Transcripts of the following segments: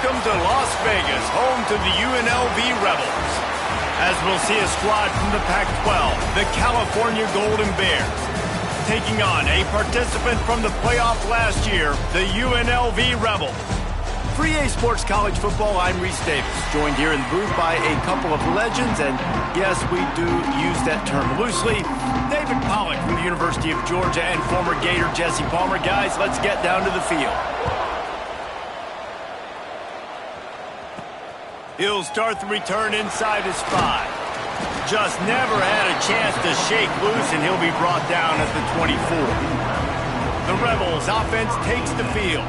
Welcome to Las Vegas, home to the UNLV Rebels. As we'll see a squad from the Pac-12, the California Golden Bears, taking on a participant from the playoff last year, the UNLV Rebels. For EA Sports College Football, I'm Reese Davis, joined here in the booth by a couple of legends, and yes, we do use that term loosely. David Pollack from the University of Georgia and former Gator Jesse Palmer. Guys, let's get down to the field. He'll start the return inside his 5. Just never had a chance to shake loose, and he'll be brought down at the 24. The Rebels offense takes the field.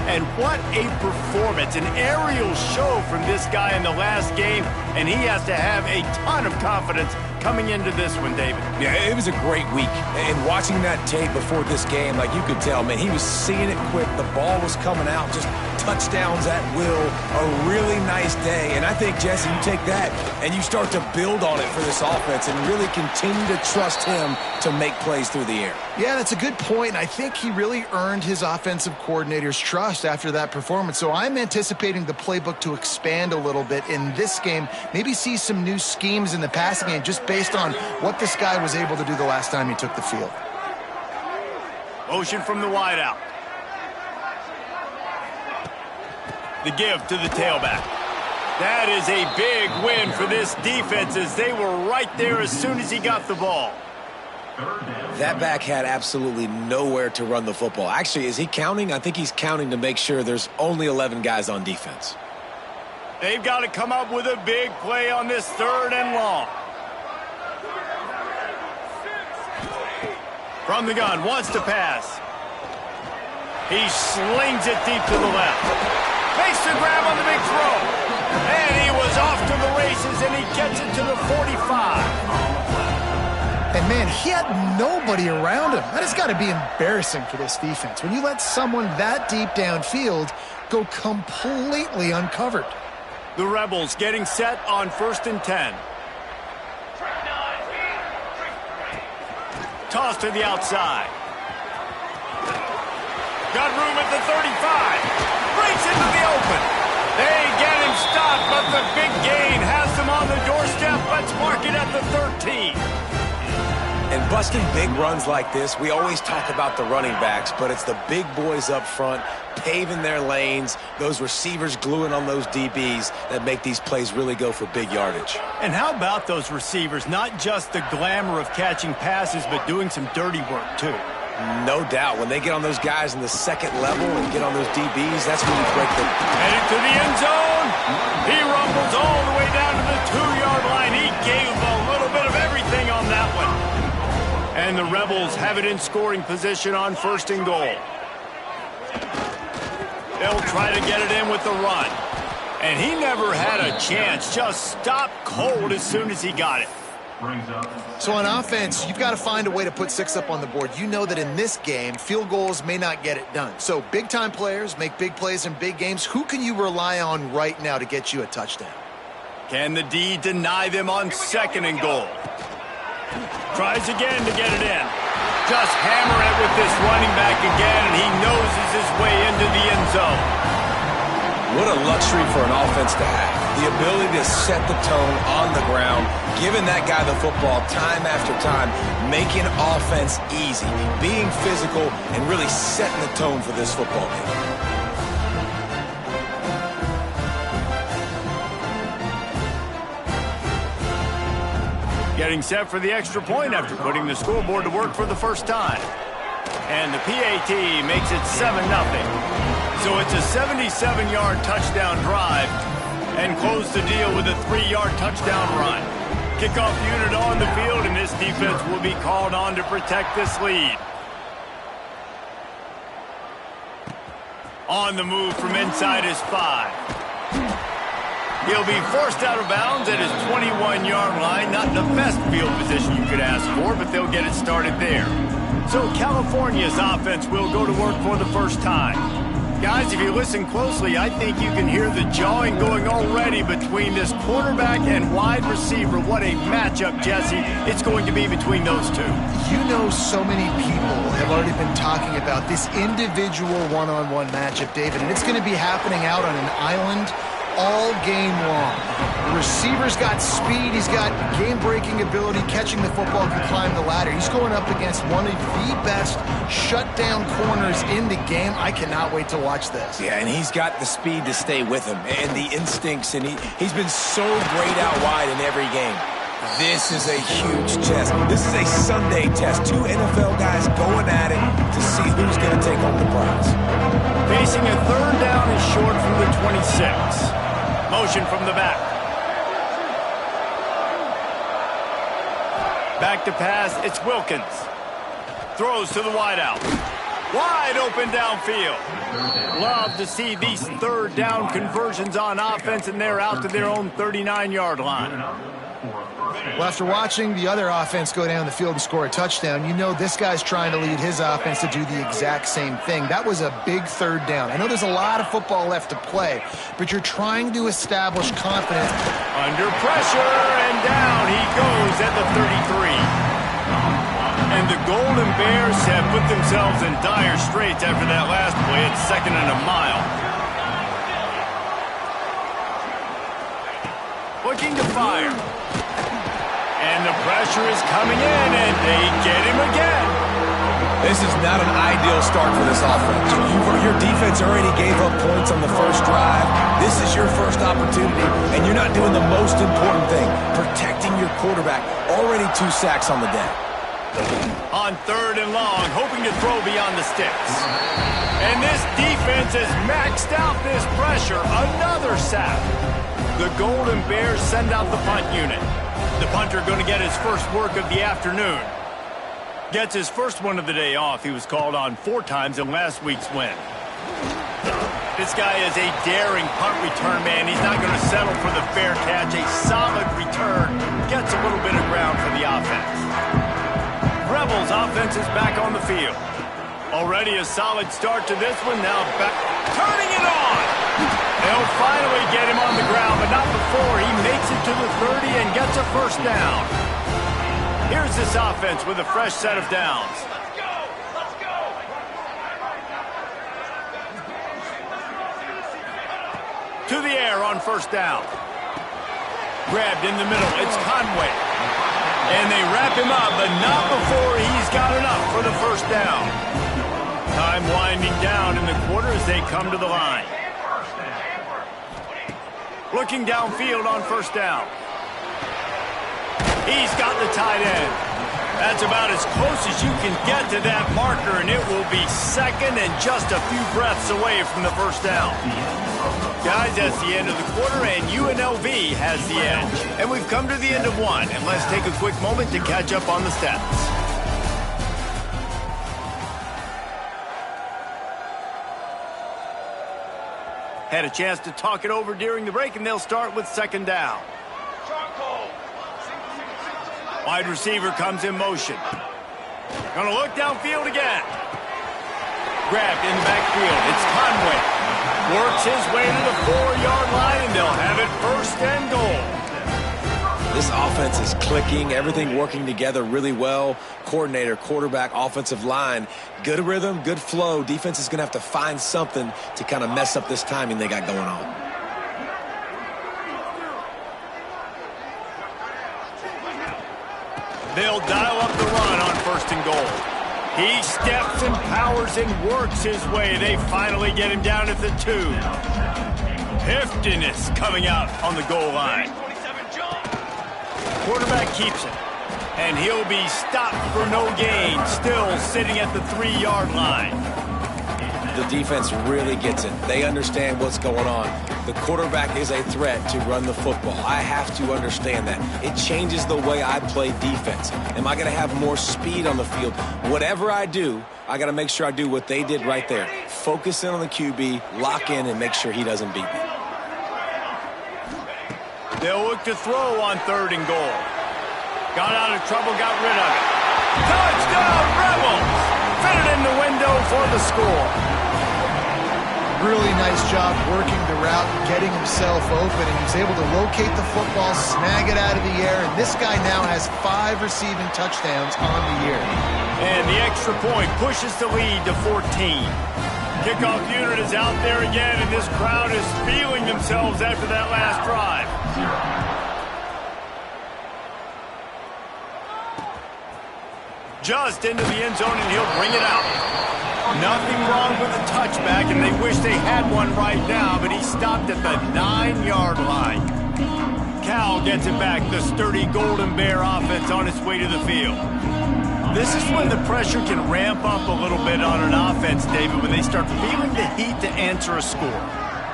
And what a performance, an aerial show from this guy in the last game, and he has to have a ton of confidence coming into this one, David. Yeah, it was a great week. And watching that tape before this game, like you could tell, man, he was seeing it quick. The ball was coming out, just touchdowns at will. A really nice day. And I think, Jesse, you take that and you start to build on it for this offense and really continue to trust him to make plays through the air. Yeah, that's a good point. And I think he really earned his offensive coordinator's trust after that performance. So I'm anticipating the playbook to expand a little bit in this game. Maybe see some new schemes in the passing game just based on what this guy was able to do the last time he took the field. Motion from the wideout. The give to the tailback. That is a big win for this defense as they were right there as soon as he got the ball. That back had absolutely nowhere to run the football. Actually, is he counting? I think he's counting to make sure there's only 11 guys on defense. They've got to come up with a big play on this 3rd and long. From the gun, wants to pass. He slings it deep to the left. Makes the grab on the big throw. And he was off to the races, and he gets it to the 45. And, man, he had nobody around him. That has got to be embarrassing for this defense. When you let someone that deep downfield go completely uncovered. The Rebels getting set on 1st and 10. Toss to the outside. Got room at the 35. Breaks into the open. They get him stopped, but the big gain has them on the doorstep. Let's mark it at the 13. And busting big runs like this, we always talk about the running backs, but it's the big boys up front, paving their lanes, those receivers gluing on those DBs that make these plays really go for big yardage. And how about those receivers? Not just the glamour of catching passes, but doing some dirty work, too. No doubt. When they get on those guys in the 2nd level and get on those DBs, that's when you break them. Headed to the end zone. He rumbles all the way down to the 2-yard line. He gave a little bit of everything on that one. And the Rebels have it in scoring position on 1st and goal. They'll try to get it in with the run. And he never had a chance. Just stopped cold as soon as he got it. So on offense, you've got to find a way to put 6 up on the board. You know that in this game, field goals may not get it done. So big-time players make big plays in big games. Who can you rely on right now to get you a touchdown? Can the D deny them on 2nd and goal? Tries again to get it in. Just hammer it with this running back again, and he noses his way into the end zone. What a luxury for an offense to have. The ability to set the tone on the ground, giving that guy the football time after time, making offense easy, being physical, and really setting the tone for this football game. Getting set for the extra point after putting the scoreboard to work for the first time. And the PAT makes it 7-0. So it's a 77-yard touchdown drive and close the deal with a 3-yard touchdown run. Kickoff unit on the field, and this defense will be called on to protect this lead. On the move from inside his 5. He'll be forced out of bounds at his 21-yard line. Not the best field position you could ask for, but they'll get it started there. So California's offense will go to work for the first time. Guys, if you listen closely, I think you can hear the jawing going already between this quarterback and wide receiver. What a matchup, Jesse, it's going to be between those two. You know, so many people have already been talking about this individual one-on-one matchup, David, and it's going to be happening out on an island all game long. The receiver's got speed, he's got game-breaking ability, catching the football, can climb the ladder. He's going up against one of the best shutdown corners in the game. I cannot wait to watch this. Yeah, and he's got the speed to stay with him and the instincts, and he's been so great out wide in every game. This is a huge test. This is a Sunday test. Two NFL guys going at it to see who's going to take home the prize. Facing a third down and short from the 26. Motion from the back. Back to pass, it's Wilkins. Throws to the wideout. Wide open downfield. Love to see these third down conversions on offense, and they're out to their own 39-yard line. Well, after watching the other offense go down the field and score a touchdown, you know this guy's trying to lead his offense to do the exact same thing. That was a big third down. I know there's a lot of football left to play, but you're trying to establish confidence. Under pressure, and down he goes at the 33. And the Golden Bears have put themselves in dire straits after that last play. It's 2nd and a mile. Looking to fire. And the pressure is coming in, and they get him again. This is not an ideal start for this offense. Your defense already gave up points on the first drive. This is your first opportunity, and you're not doing the most important thing, protecting your quarterback. Already 2 sacks on the day. On 3rd and long, hoping to throw beyond the sticks. And this defense has maxed out this pressure. Another sack. The Golden Bears send out the punt unit. The punter going to get his first work of the afternoon. Gets his first one of the day off. He was called on 4 times in last week's win. This guy is a daring punt return man. He's not going to settle for the fair catch. A solid return. Gets a little bit of ground for the offense. Rebels offense is back on the field. Already a solid start to this one. Now back. Turning it on. They'll finally get him on the ground, but not before he makes it to the 30 and gets a first down. Here's this offense with a fresh set of downs. Let's go! To the air on first down. Grabbed in the middle. It's Conway. And they wrap him up, but not before he's got enough for the first down. Time winding down in the quarter as they come to the line. Looking downfield on first down. He's got the tight end. That's about as close as you can get to that marker, and it will be 2nd and just a few breaths away from the first down. Guys, that's the end of the quarter, and UNLV has the edge. And we've come to the end of one, and let's take a quick moment to catch up on the stats. Had a chance to talk it over during the break, and they'll start with 2nd down. Wide receiver comes in motion. Gonna look downfield again. Grabbed in the backfield. It's Conway. Works his way to the 4-yard line, and they'll have it 1st and goal. This offense is clicking, everything working together really well. Coordinator, quarterback, offensive line, good rhythm, good flow. Defense is going to have to find something to kind of mess up this timing they got going on. They'll dial up the run on 1st and goal. He steps and powers and works his way. They finally get him down at the 2. Heftiness coming out on the goal line. Quarterback keeps it, and he'll be stopped for no gain, still sitting at the 3-yard line. The defense really gets it. They understand what's going on. The quarterback is a threat to run the football. I have to understand that. It changes the way I play defense. Am I going to have more speed on the field? Whatever I do, I got to make sure I do what they did right there. Focus in on the QB, lock in, and make sure he doesn't beat me. They'll look to throw on 3rd and goal. Got out of trouble, got rid of it. Touchdown, Rebels! Fit it in the window for the score. Really nice job working the route and getting himself open, and he's able to locate the football, snag it out of the air, and this guy now has 5 receiving touchdowns on the year. And the extra point pushes the lead to 14. Kickoff unit is out there again, and this crowd is feeling themselves after that last drive. Just into the end zone, and he'll bring it out. Nothing wrong with the touchback, and they wish they had one right now, but he stopped at the 9-yard line. Cal gets it back, the sturdy Golden Bear offense on its way to the field. This is when the pressure can ramp up a little bit on an offense, David, when they start feeling the heat to answer a score.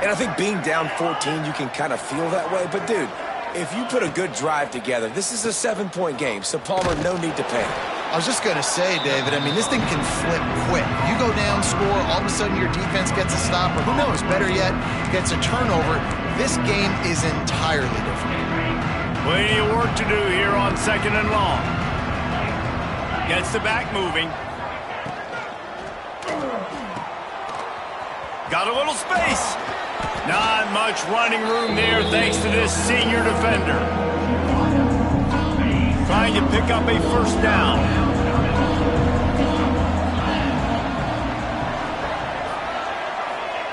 And I think being down 14, you can kind of feel that way. But, dude, if you put a good drive together, this is a 7-point game, so Palmer, no need to panic. I was just going to say, David, I mean, this thing can flip quick. You go down, score, all of a sudden your defense gets a stop, or who knows, better yet, gets a turnover. This game is entirely different. Plenty of work to do here on 2nd and long. Gets the back moving. Got a little space. Not much running room there thanks to this senior defender. Trying to pick up a first down.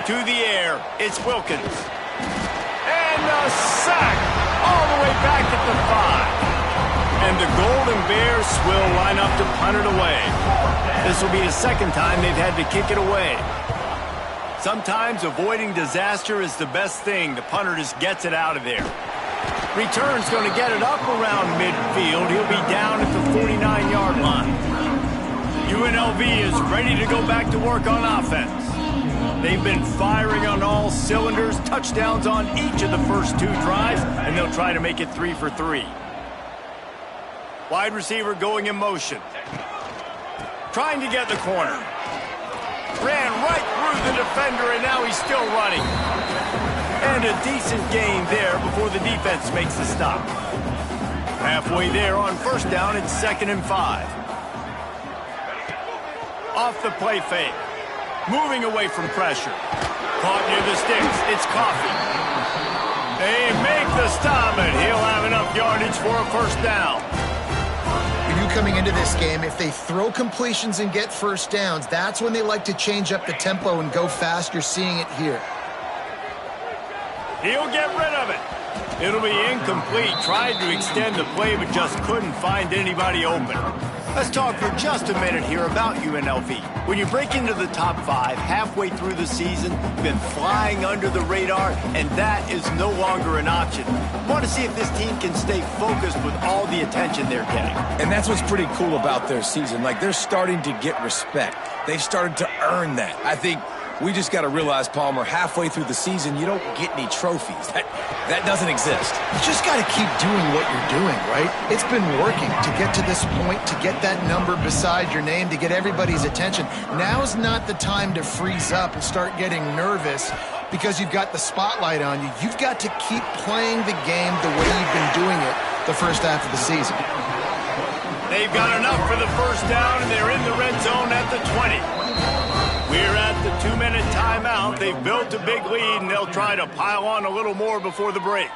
To the air, it's Wilkins. And a sack all the way back at the 5. And the Golden Bears will line up to punt it away. This will be the second time they've had to kick it away. Sometimes avoiding disaster is the best thing. The punter just gets it out of there. Return's going to get it up around midfield. He'll be down at the 49-yard line. UNLV is ready to go back to work on offense. They've been firing on all cylinders, touchdowns on each of the first 2 drives, and they'll try to make it 3 for 3. Wide receiver going in motion. Trying to get the corner. Ran right through the defender, and now he's still running. And a decent gain there before the defense makes the stop. Halfway there on first down, it's 2nd and 5. Off the play fake. Moving away from pressure. Caught near the sticks. It's Coffee. They make the stop, and he'll have enough yardage for a first down. You knew coming into this game, if they throw completions and get first downs, that's when they like to change up the tempo and go fast. You're seeing it here. He'll get rid of it. It'll be incomplete. Tried to extend the play, but just couldn't find anybody open. Let's talk for just a minute here about UNLV. When you break into the top 5 halfway through the season, you've been flying under the radar, and that is no longer an option. I want to see if this team can stay focused with all the attention they're getting. And that's what's pretty cool about their season. Like, they're starting to get respect. They've started to earn that. I think we just got to realize, Palmer, halfway through the season, you don't get any trophies. That doesn't exist. You just got to keep doing what you're doing, right? It's been working to get to this point, to get that number beside your name, to get everybody's attention. Now's not the time to freeze up and start getting nervous because you've got the spotlight on you. You've got to keep playing the game the way you've been doing it the first half of the season. They've got enough for the first down, and they're in the red zone at the 20. We're at the 2-minute timeout. They've built a big lead, and they'll try to pile on a little more before the break.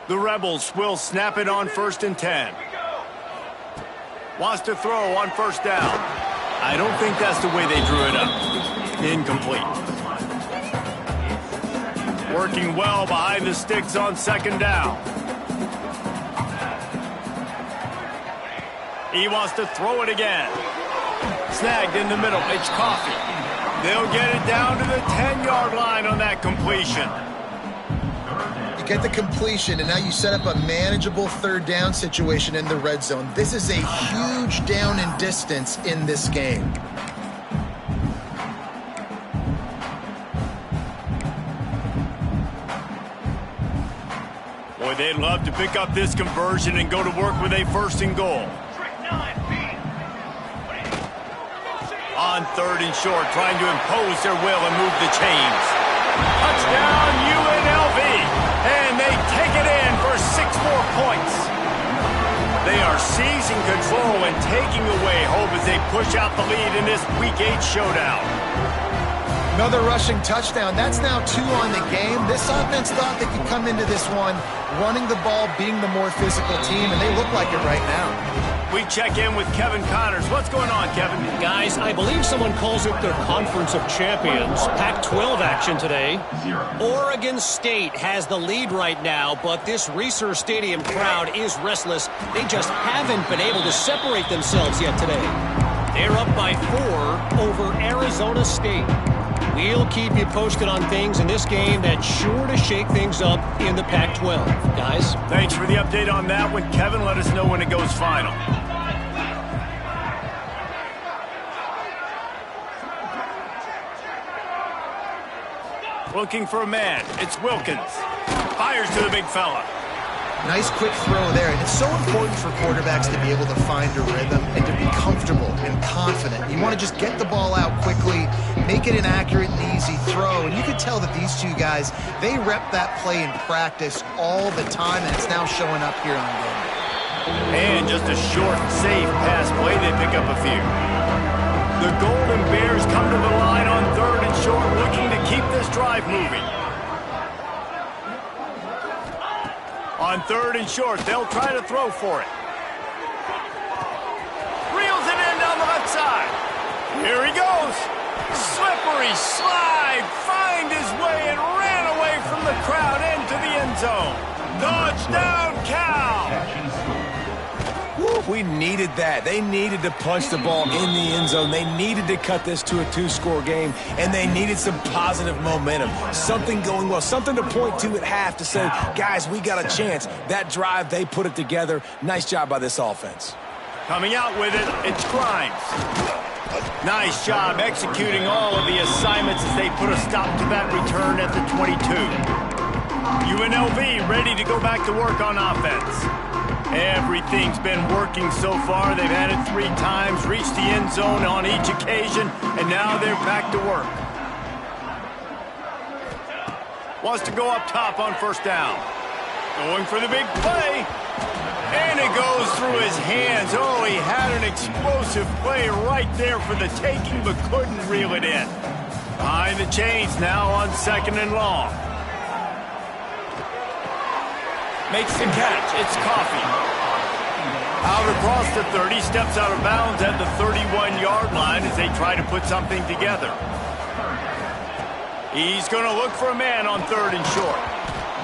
The Rebels will snap it on 1st and 10. Wants to throw on first down. I don't think that's the way they drew it up. Incomplete. Working well behind the sticks on 2nd down. He wants to throw it again. Snagged in the middle. It's Coffee. They'll get it down to the 10-yard line on that completion. You get the completion, and now you set up a manageable 3rd down situation in the red zone. This is a huge down in distance in this game. Boy, they'd love to pick up this conversion and go to work with a 1st and goal. On 3rd and short, trying to impose their will and move the chains. Touchdown, UNLV! And they take it in for 6 more points. They are seizing control and taking away hope as they push out the lead in this Week 8 showdown. Another rushing touchdown. That's now 2 on the game. This offense thought they could come into this one running the ball, being the more physical team, and they look like it right now. We check in with Kevin Connors. What's going on, Kevin? Guys, I believe someone calls it their Conference of Champions. Pac-12 action today. Oregon State has the lead right now, but this Reser Stadium crowd is restless. They just haven't been able to separate themselves yet today. They're up by 4 over Arizona State. We'll keep you posted on things in this game that's sure to shake things up in the Pac-12. Guys? Thanks for the update on that one, Kevin. Let us know when it goes final. Looking for a man. It's Wilkins. Fires to the big fella. Nice quick throw there. And it's so important for quarterbacks to be able to find a rhythm and to be comfortable and confident. You want to just get the ball out quickly, make it an accurate and easy throw. And you can tell that these two guys, they rep that play in practice all the time, and it's now showing up here on game. And just a short, safe pass play. They pick up a few. The Golden Bears come to the line on 3rd and short, looking to keep this drive moving. On 3rd and short, they'll try to throw for it. Reels it in down the left side. Here he goes. Slippery slide. Find his way and ran away from the crowd into the end zone. Touchdown, Cal. We needed that. They needed to punch the ball in the end zone. They needed to cut this to a 2-score game, and they needed some positive momentum. Something going well, something to point to at half to say, guys, we got a chance. That drive, they put it together. Nice job by this offense. Coming out with it, it's Grimes. Nice job executing all of the assignments as they put a stop to that return at the 22. UNLV ready to go back to work on offense. Everything's been working so far. They've had it 3 times, reached the end zone on each occasion, and now they're back to work. Wants to go up top on 1st down. Going for the big play. And it goes through his hands. Oh, he had an explosive play right there for the taking, but couldn't reel it in. Behind the chains now on 2nd and long. Makes the catch. It's Coffee. Out across the 30, steps out of bounds at the 31-yard line as they try to put something together. He's going to look for a man on 3rd and short.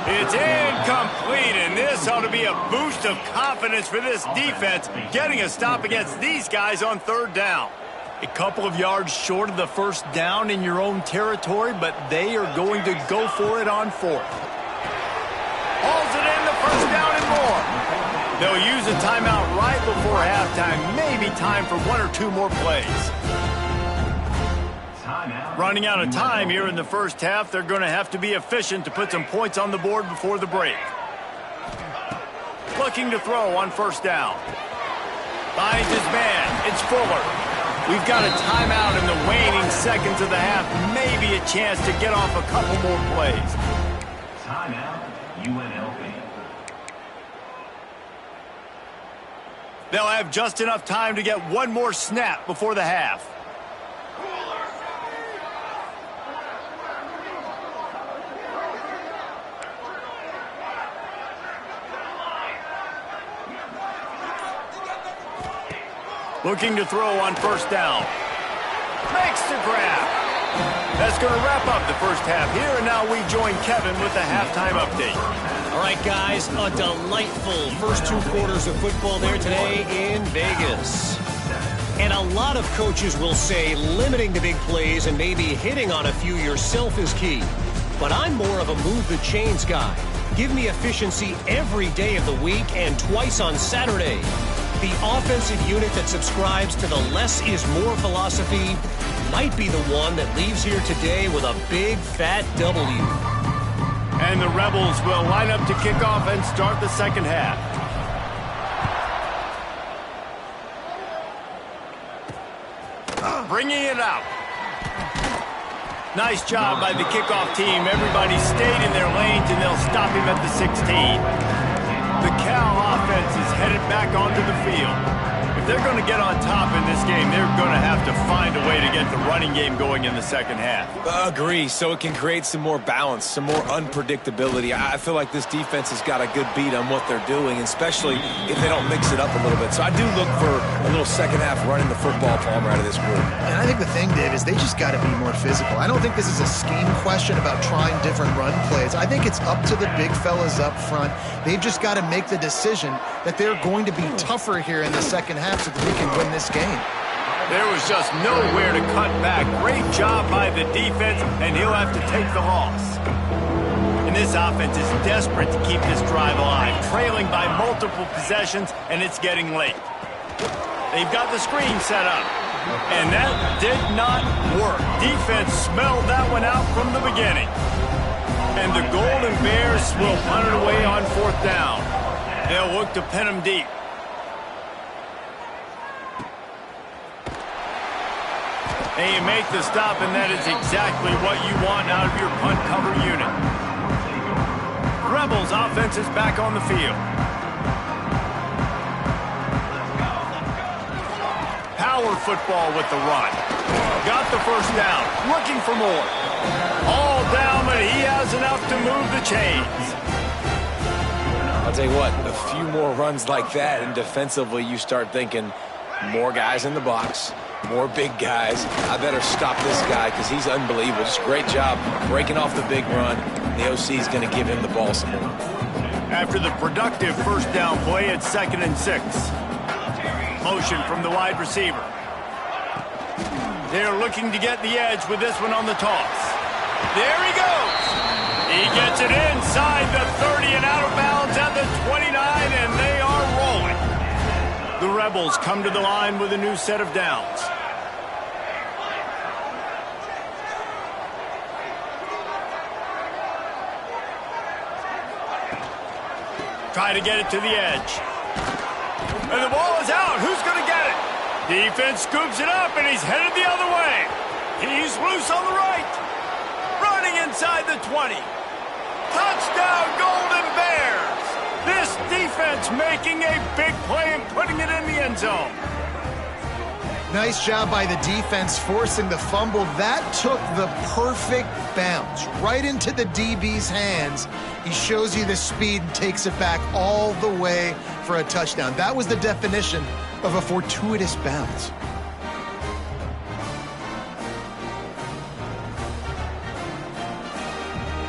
It's incomplete, and this ought to be a boost of confidence for this defense, getting a stop against these guys on 3rd down. A couple of yards short of the 1st down in your own territory, but they are going to go for it on 4th. Hauls it in, the 1st down and more. They'll use a timeout right before halftime. Maybe time for 1 or 2 more plays. Running out of time here in the 1st half. They're going to have to be efficient to put some points on the board before the break. Looking to throw on 1st down. Finds his man. It's Fuller. We've got a timeout in the waning seconds of the half. Maybe a chance to get off a couple more plays. Timeout, UNLV. They'll have just enough time to get 1 more snap before the half. Looking to throw on 1st down. Makes the grab. That's going to wrap up the 1st half here, and now we join Kevin with the halftime update. All right, guys, a delightful first 2 quarters of football there today in Vegas. And a lot of coaches will say limiting the big plays and maybe hitting on a few yourself is key. But I'm more of a move the chains guy. Give me efficiency every day of the week and twice on Saturday. The offensive unit that subscribes to the less is more philosophy might be the one that leaves here today with a big fat W. And the Rebels will line up to kick off and start the 2nd half. Bringing it out. Nice job by the kickoff team. Everybody stayed in their lanes, and they'll stop him at the 16. The Cal offense is headed back onto the field. If they're going to get on top in this game, they're going to have to find a way to get the running game going in the second half. Agree, so it can create some more balance, some more unpredictability. I feel like this defense has got a good beat on what they're doing, especially if they don't mix it up a little bit. So I do look for a little second half running the football, Palmer, out of this group. And I think the thing, Dave, is they just got to be more physical. I don't think this is a scheme question about trying different run plays. I think it's up to the big fellas up front. They've just got to make the decision that they're going to be tougher here in the second half so that we can win this game. There was just nowhere to cut back. Great job by the defense, and he'll have to take the loss. And this offense is desperate to keep this drive alive, trailing by multiple possessions, and it's getting late. They've got the screen set up, and that did not work. Defense smelled that one out from the beginning. And the Golden Bears will punt it away on fourth down. They'll look to pin them deep. And you make the stop, and that is exactly what you want out of your punt cover unit. Rebels offense is back on the field. Power football with the run. Got the first down. Looking for more. All down, but he has enough to move the chains. I'll tell you what, a few more runs like that, and defensively you start thinking more guys in the box, more big guys. I better stop this guy because he's unbelievable. Just great job breaking off the big run. The OC is going to give him the ball some more. After the productive first down play, it's 2nd and 6. Motion from the wide receiver. They're looking to get the edge with this one on the toss. There he goes. He gets it inside the 30 and out of bounds at the 29, and they are rolling. The Rebels come to the line with a new set of downs. Try to get it to the edge. And the ball is out. Who's going to get it? Defense scoops it up, and he's headed the other way. He's loose on the right. Running inside the 20. Touchdown, Golden Bears. This defense making a big play and putting it in the end zone. Nice job by the defense forcing the fumble. That took the perfect bounce right into the DB's hands. He shows you the speed and takes it back all the way for a touchdown. That was the definition of a fortuitous bounce.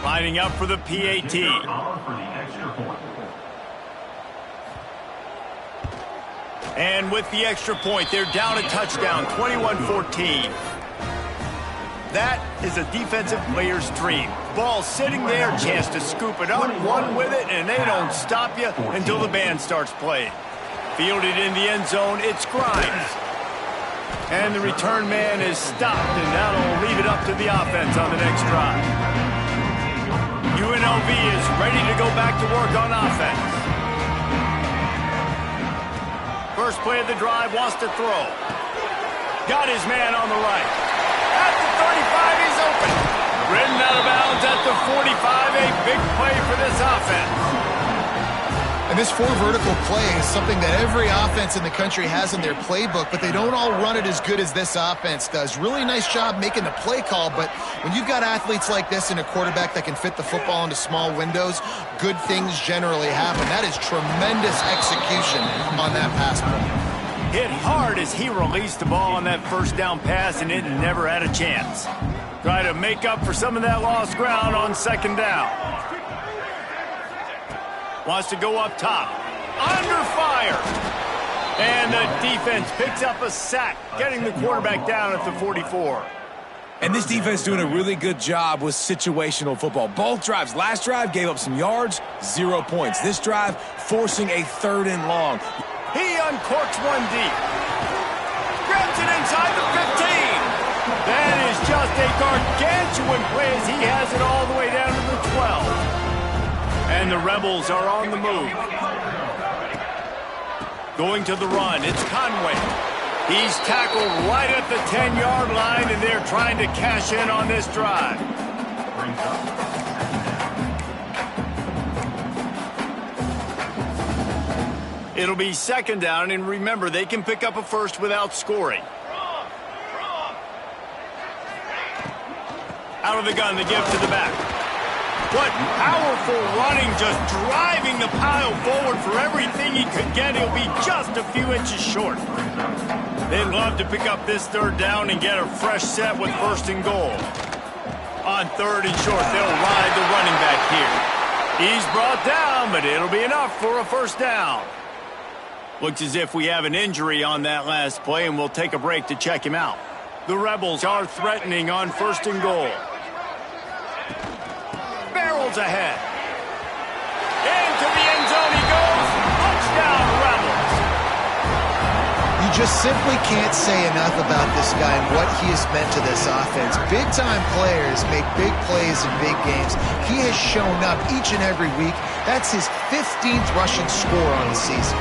Lining up for the PAT. And with the extra point, they're down a touchdown, 21-14. That is a defensive player's dream. Ball sitting there, chance to scoop it up, run with it, and they don't stop you until the band starts playing. Fielded in the end zone, it's Grimes. And the return man is stopped, and that'll leave it up to the offense on the next drive. UNLV is ready to go back to work on offense. First play of the drive, wants to throw. Got his man on the right. At the 35, he's open. Ridden out of bounds at the 45, a big play for this offense. And this four vertical play is something that every offense in the country has in their playbook, but they don't all run it as good as this offense does. Really nice job making the play call, but when you've got athletes like this and a quarterback that can fit the football into small windows, good things generally happen. That is tremendous execution on that pass play. Hit hard as he released the ball on that first down pass, and it never had a chance. Try to make up for some of that lost ground on second down. Wants to go up top. Under fire. And the defense picks up a sack, getting the quarterback down at the 44. And this defense doing a really good job with situational football. Both drives. Last drive gave up some yards, 0 points. This drive forcing a 3rd and long. He uncorks one deep. Grabs it inside the 15. That is just a gargantuan play as he has it all the way down to the 12. And the Rebels are on the move. Going to the run, it's Conway. He's tackled right at the 10-yard line, and they're trying to cash in on this drive. It'll be second down, and remember, they can pick up a first without scoring. Out of the gun, the give to the back. What powerful running, just driving the pile forward for everything he could get. He'll be just a few inches short. They'd love to pick up this third down and get a fresh set with first and goal. On third and short, they'll ride the running back here. He's brought down, but it'll be enough for a first down. Looks as if we have an injury on that last play, and we'll take a break to check him out. The Rebels are threatening on first and goal. Barrels ahead. Into the end zone he goes. Touchdown, Rebels. You just simply can't say enough about this guy and what he has meant to this offense. Big-time players make big plays in big games. He has shown up each and every week. That's his 15th rushing score on the season.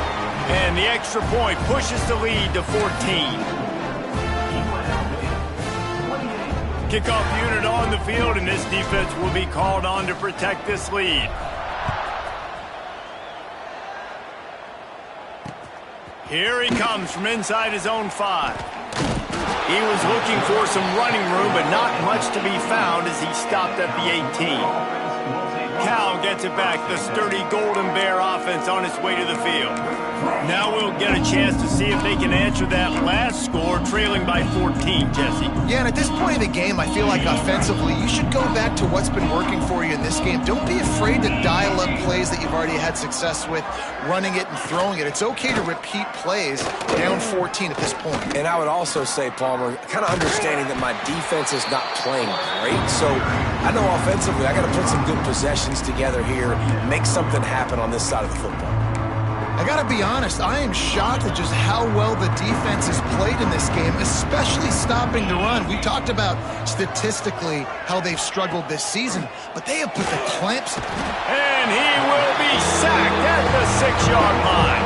And the extra point pushes the lead to 14. Kickoff unit on the field, and this defense will be called on to protect this lead. Here he comes from inside his own 5. He was looking for some running room, but not much to be found as he stopped at the 18. Cal gets it back, the sturdy Golden Bear offense on its way to the field. Now we'll get a chance to see if they can answer that last score, trailing by 14, Jesse. Yeah, and at this point in the game, I feel like offensively, you should go back to what's been working for you in this game. Don't be afraid to dial up plays that you've already had success with, running it and throwing it. It's okay to repeat plays down 14 at this point. And I would also say, Palmer, kind of understanding that my defense is not playing great, so I know offensively I got to put some good possessions together here, make something happen on this side of the football. I gotta be honest, I am shocked at just how well the defense has played in this game, especially stopping the run. We talked about statistically how they've struggled this season, but they have put the clamps. And he will be sacked at the 6-yard line.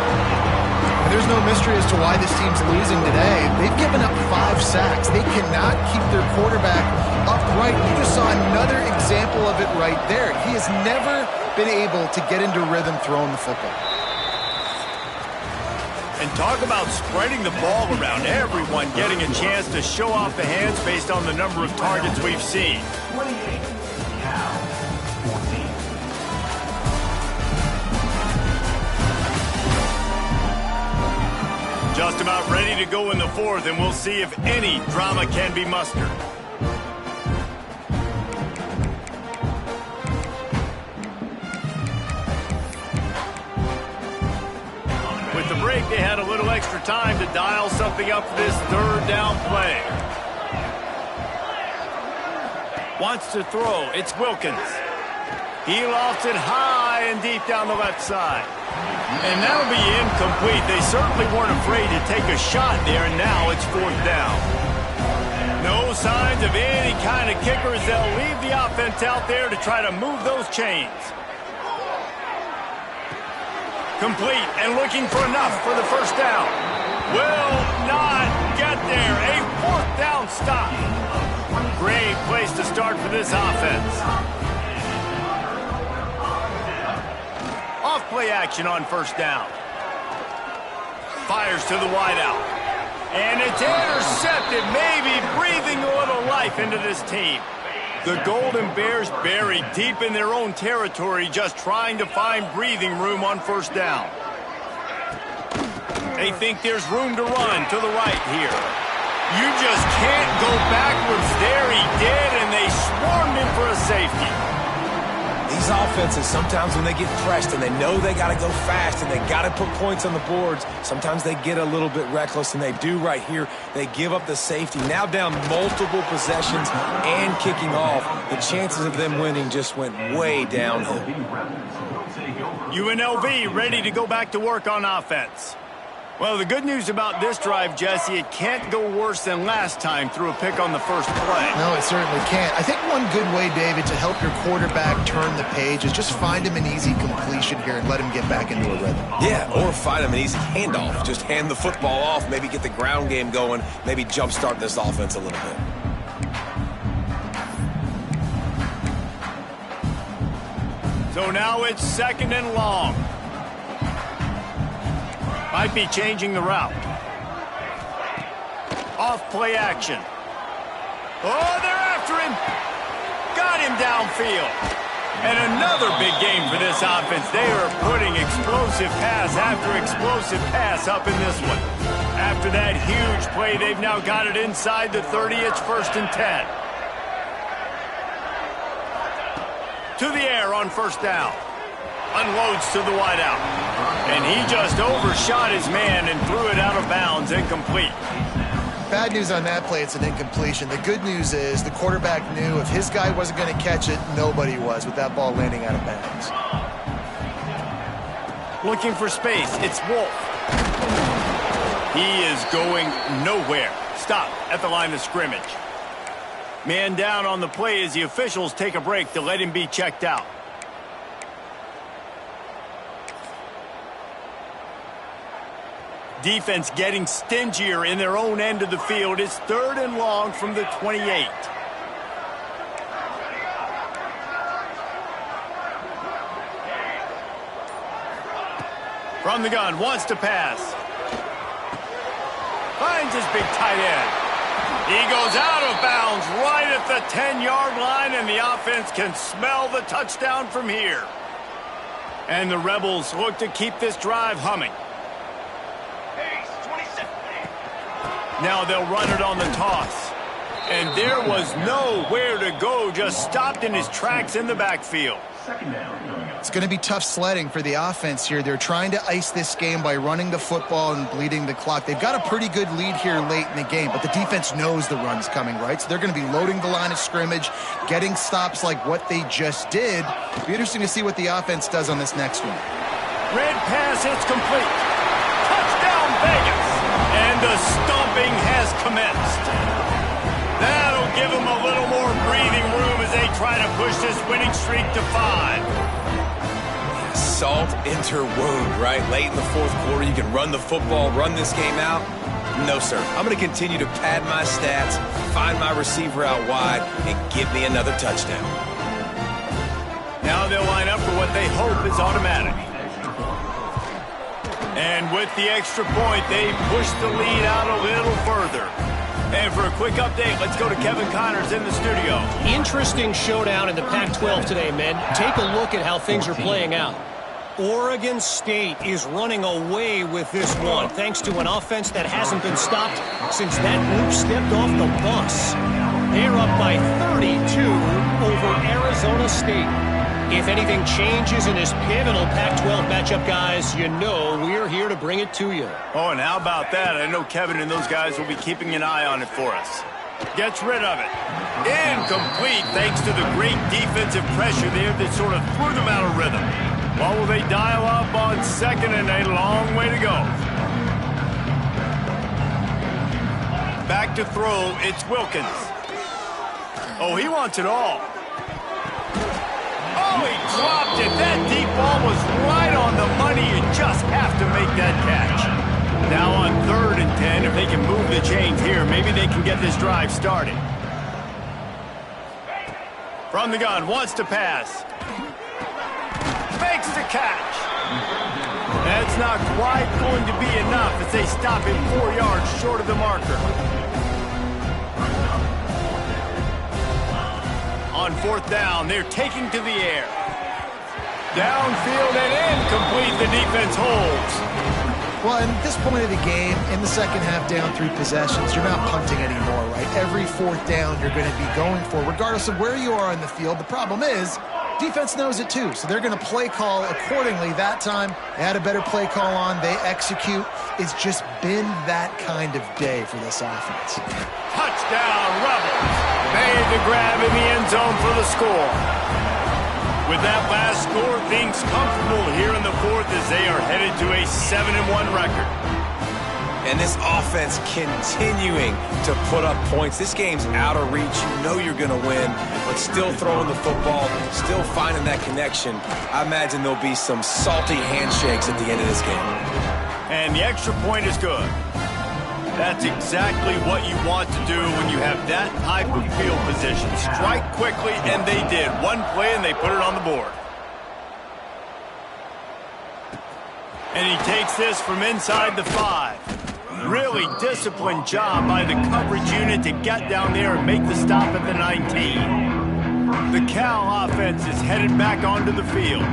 There's no mystery as to why this team's losing today. They've given up 5 sacks. They cannot keep their quarterback upright. You just saw another example of it right there. He has never been able to get into rhythm throwing the football. And talk about spreading the ball around, everyone getting a chance to show off the hands based on the number of targets we've seen. 28, Cal, 14. Just about ready to go in the 4th, and we'll see if any drama can be mustered. With the break, they had a little extra time to dial something up for this third down play. Wants to throw. It's Wilkins. He lofts it high and deep down the left side. And that'll be incomplete. They certainly weren't afraid to take a shot there, and now it's 4th down. No signs of any kind of kickers. They'll leave the offense out there to try to move those chains. Complete and looking for enough for the first down. Will not get there. A 4th down stop. Great place to start for this offense. Off play action on first down. Fires to the wideout. And it's intercepted, maybe breathing a little life into this team. The Golden Bears buried deep in their own territory, just trying to find breathing room on first down. They think there's room to run to the right here. You just can't go backwards there. He did, and they swarmed him for a safety. These offenses, sometimes when they get pressed and they know they got to go fast and they got to put points on the boards, sometimes they get a little bit reckless, and they do right here. They give up the safety. Now down multiple possessions and kicking off. The chances of them winning just went way downhill. UNLV ready to go back to work on offense. Well, the good news about this drive, Jesse, it can't go worse than last time through a pick on the first play. No, it certainly can't. I think one good way, David, to help your quarterback turn the page is just find him an easy completion here and let him get back into a rhythm. Yeah, or find him an easy handoff. Just hand the football off, maybe get the ground game going, maybe jumpstart this offense a little bit. So now it's 2nd and long. Might be changing the route. Off play action. Oh, they're after him. Got him downfield. And another big game for this offense. They are putting explosive pass after explosive pass up in this one. After that huge play, they've now got it inside the 30. It's 1st and 10. To the air on 1st down. Unloads to the wideout. And he just overshot his man and threw it out of bounds, incomplete. Bad news on that play, it's an incompletion. The good news is the quarterback knew if his guy wasn't going to catch it, nobody was with that ball landing out of bounds. Looking for space, it's Wolf. He is going nowhere. Stop at the line of scrimmage. Man down on the play as the officials take a break to let him be checked out. Defense getting stingier in their own end of the field. It's 3rd and long from the 28. From the gun, wants to pass. Finds his big tight end. He goes out of bounds right at the 10-yard line, and the offense can smell the touchdown from here. And the Rebels look to keep this drive humming. Now they'll run it on the toss. And there was nowhere to go, just stopped in his tracks in the backfield. It's going to be tough sledding for the offense here. They're trying to ice this game by running the football and bleeding the clock. They've got a pretty good lead here late in the game, but the defense knows the run's coming, right? So they're going to be loading the line of scrimmage, getting stops like what they just did. It'll be interesting to see what the offense does on this next one. Red pass, it's complete. Touchdown, Vegas. And the stomping has commenced. That'll give them a little more breathing room as they try to push this winning streak to 5. Salt interwove, right? Late in the 4th quarter, you can run the football, run this game out. No, sir. I'm going to continue to pad my stats, find my receiver out wide, and give me another touchdown. Now they'll line up for what they hope is automatic. And with the extra point, they push the lead out a little further. And for a quick update, let's go to Kevin Connors in the studio. Interesting showdown in the Pac-12 today, men. Take a look at how things are playing out. Oregon State is running away with this one, thanks to an offense that hasn't been stopped since that group stepped off the bus. They're up by 32 over Arizona State. If anything changes in this pivotal Pac-12 matchup, guys, you know we're here to bring it to you. Oh, and how about that? I know Kevin and those guys will be keeping an eye on it for us. Gets rid of it. Incomplete thanks to the great defensive pressure there that sort of threw them out of rhythm. Well, will they dial up on 2nd and a long way to go? Back to throw, it's Wilkins. Oh, he wants it all. Oh, he dropped it. That deep ball was right on the money. You just have to make that catch. Now on 3rd and 10, if they can move the chains here, maybe they can get this drive started. From the gun, wants to pass. Makes the catch. That's not quite going to be enough as they stop him 4 yards short of the marker. On 4th down, they're taking to the air. Downfield and incomplete, the defense holds. Well, at this point of the game, in the second half, down 3 possessions, you're not punting anymore, right? Every 4th down you're going to be going for, regardless of where you are on the field. The problem is, defense knows it too, so they're going to play call accordingly. That time, they had a better play call on. They execute. It's just been that kind of day for this offense. Touchdown, Rebels. Made the grab in the end zone for the score. With that last score, things comfortable here in the 4th as they are headed to a 7-1 record. And this offense continuing to put up points. This game's out of reach. You know you're going to win, but still throwing the football, still finding that connection. I imagine there'll be some salty handshakes at the end of this game. And the extra point is good. That's exactly what you want to do when you have that type of field position. Strike quickly, and they did. One play, and they put it on the board. And he takes this from inside the 5. Really disciplined job by the coverage unit to get down there and make the stop at the 19. The Cal offense is headed back onto the field.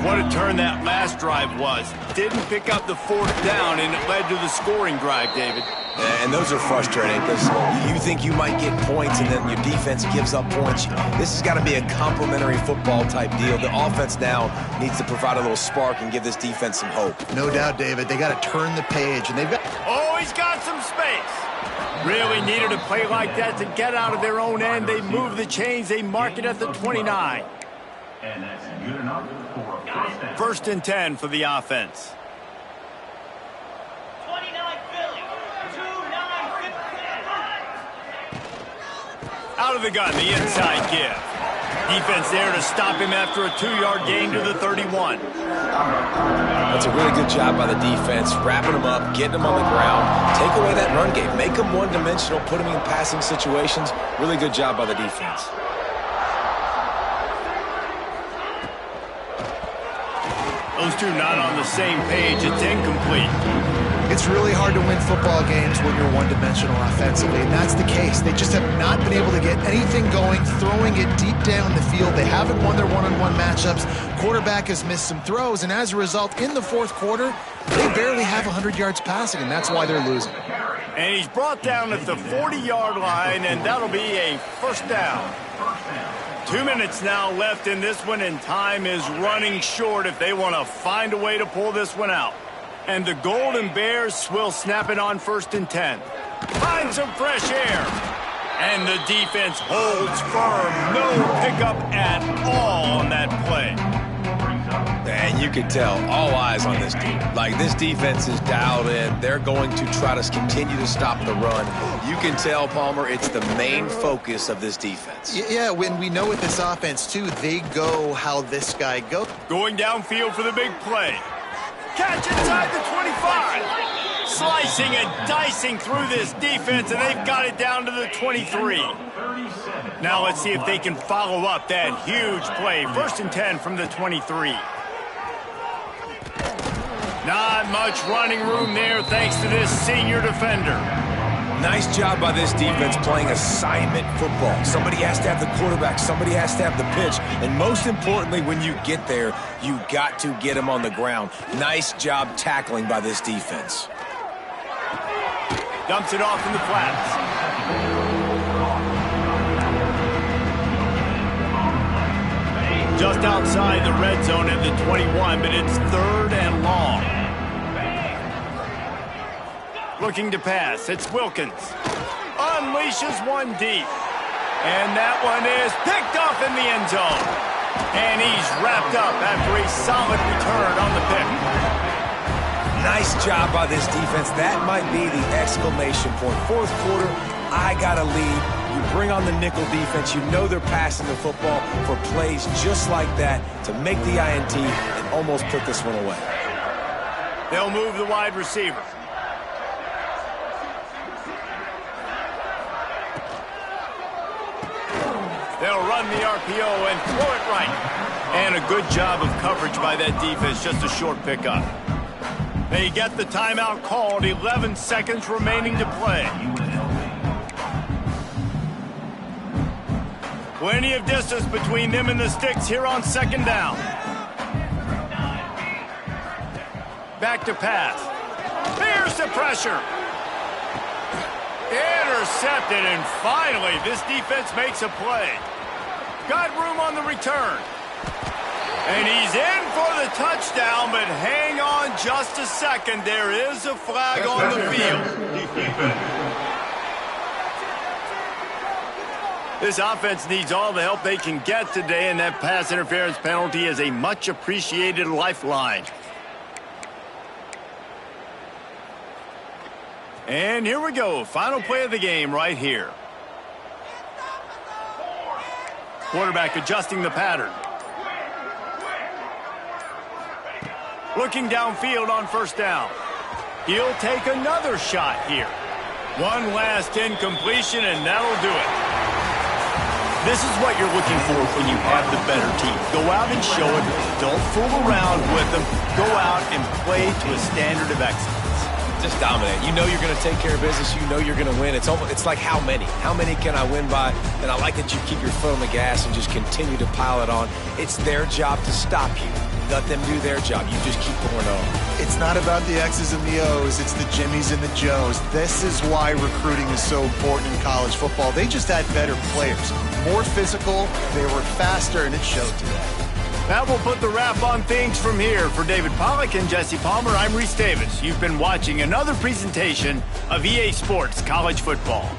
What a turn that last drive was. Didn't pick up the 4th down, and it led to the scoring drive, David. And those are frustrating because you think you might get points and then your defense gives up points. This has got to be a complementary football type deal. The offense now needs to provide a little spark and give this defense some hope. No doubt, David. They got to turn the page, and they've got... Oh, he's got some space. Really needed a play like that to get out of their own end. They move the chains. They mark it at the 29. And that's good enough for First and 10 for the offense. Out of the gun, the inside give. Defense there to stop him after a 2-yard gain to the 31. That's a really good job by the defense, wrapping them up, getting them on the ground. Take away that run game. Make them one-dimensional, put them in passing situations. Really good job by the defense. Those two not on the same page. It's incomplete. It's really hard to win football games when you're one-dimensional offensively, and that's the case. They just have not been able to get anything going, throwing it deep down the field. They haven't won their one-on-one matchups. Quarterback has missed some throws, and as a result, in the 4th quarter, they barely have 100 yards passing, and that's why they're losing. And he's brought down at the 40-yard line, and that'll be a first down. 2 minutes now left in this one, and time is running short if they want to find a way to pull this one out. And the Golden Bears will snap it on 1st and 10. Find some fresh air. And the defense holds firm. No pickup at all on that play. And you can tell, all eyes on this team. Like, this defense is dialed in. They're going to try to continue to stop the run. You can tell, Palmer, it's the main focus of this defense. Yeah, when we know with this offense, too, they go how this guy goes. Going downfield for the big play. Catch inside the 25. Slicing and dicing through this defense, and they've got it down to the 23. Now let's see if they can follow up that huge play. 1st and 10 from the 23. Not much running room there thanks to this senior defender. Nice job by this defense playing assignment football. Somebody has to have the quarterback. Somebody has to have the pitch. And most importantly, when you get there, you got to get him on the ground. Nice job tackling by this defense. Dumps it off in the flats. Just outside the red zone at the 21, but it's 3rd and long. Looking to pass. It's Wilkins. Unleashes one deep. And that one is picked off in the end zone. And he's wrapped up after a solid return on the pick. Nice job by this defense. That might be the exclamation point. 4th quarter, I got a lead. You bring on the nickel defense. You know they're passing the football for plays just like that to make the INT and almost put this one away. They'll move the wide receiver. They'll run the RPO and throw it right. And a good job of coverage by that defense. Just a short pickup. They get the timeout called. 11 seconds remaining to play. Plenty of distance between them and the sticks here on 2nd down. Back to pass. Here's the pressure. Intercepted, and finally this defense makes a play. Got room on the return. And he's in for the touchdown, but hang on just a second. There is a flag on the field. This offense needs all the help they can get today, and that pass interference penalty is a much-appreciated lifeline. And here we go. Final play of the game right here. Quarterback adjusting the pattern. Looking downfield on 1st down. He'll take another shot here. One last incompletion, and that'll do it. This is what you're looking for when you have the better team. Go out and show it. Don't fool around with them. Go out and play to a standard of excellence. Just dominate. You know you're going to take care of business. You know you're going to win. It's like how many? How many can I win by? And I like that you keep your foot on the gas and just continue to pile it on. It's their job to stop you. Let them do their job. You just keep going on. It's not about the X's and the O's. It's the Jimmies and the Joes. This is why recruiting is so important in college football. They just had better players. More physical, they were faster, and it showed today. That will put the wrap on things from here. For David Pollack and Jesse Palmer, I'm Reese Davis. You've been watching another presentation of EA Sports College Football.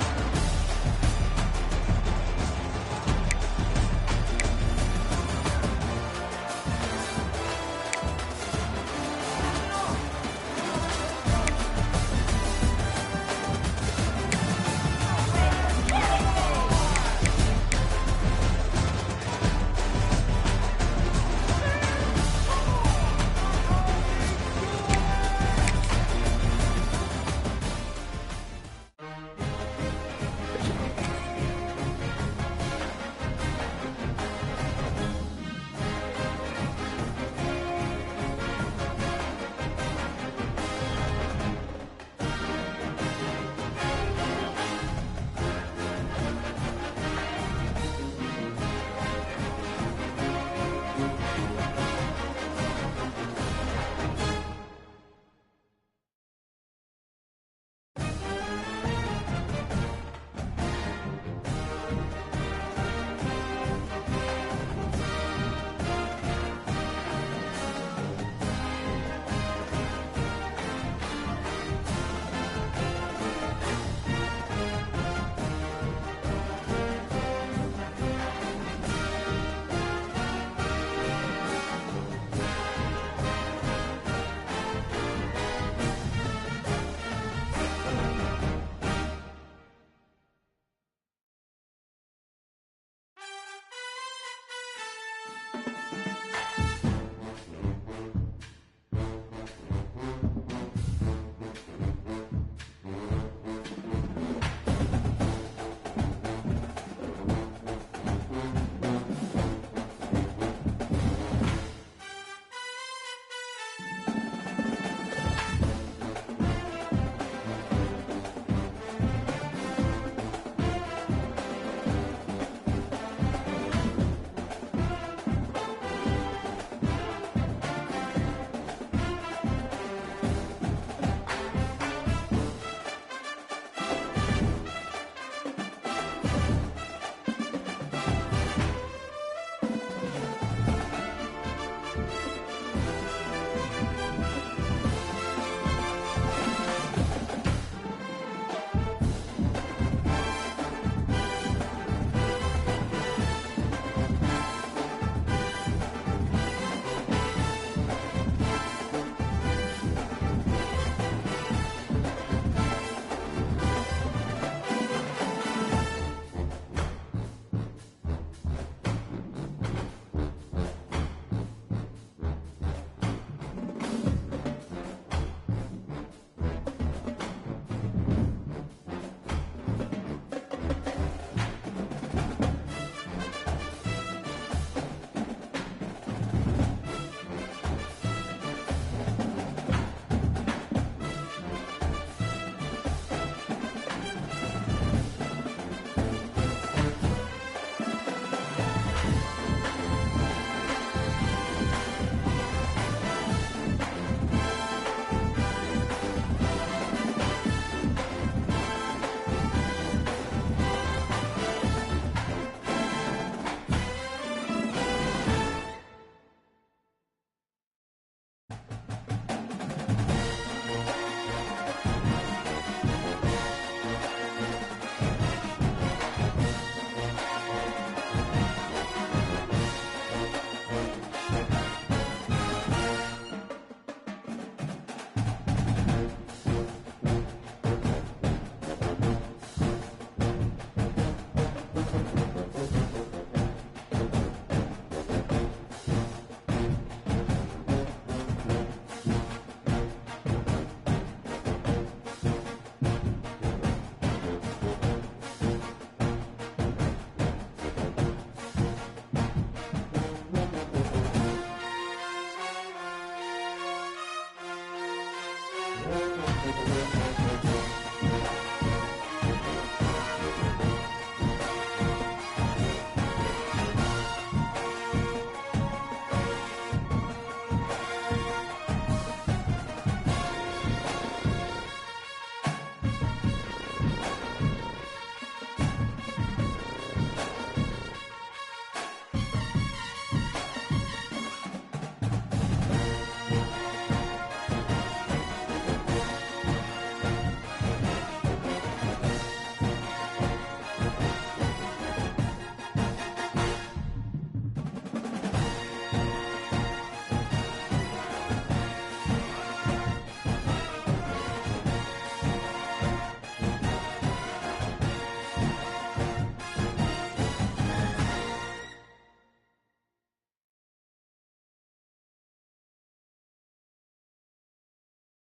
it.